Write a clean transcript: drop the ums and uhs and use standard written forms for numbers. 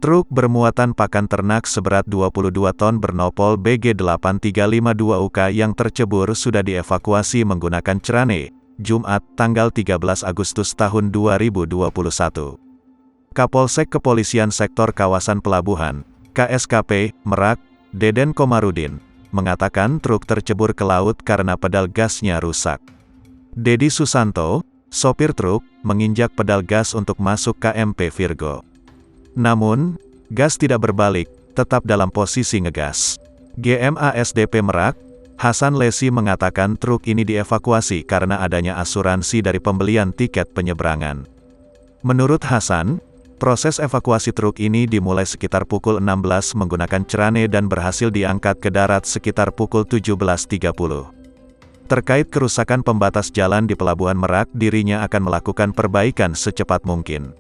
Truk bermuatan pakan ternak seberat 22 ton bernopol BG8352UK yang tercebur sudah dievakuasi menggunakan cerane, Jumat, tanggal 13 Agustus tahun 2021. Kapolsek Kepolisian Sektor Kawasan Pelabuhan, KSKP, Merak, Deden Komarudin, mengatakan truk tercebur ke laut karena pedal gasnya rusak. Dedi Susanto, sopir truk, menginjak pedal gas untuk masuk KMP Virgo. Namun, gas tidak berbalik, tetap dalam posisi ngegas. GMASDP Merak, Hasan Lesi mengatakan truk ini dievakuasi karena adanya asuransi dari pembelian tiket penyeberangan. Menurut Hasan, proses evakuasi truk ini dimulai sekitar pukul 16 menggunakan cerane dan berhasil diangkat ke darat sekitar pukul 17.30. Terkait kerusakan pembatas jalan di Pelabuhan Merak, dirinya akan melakukan perbaikan secepat mungkin.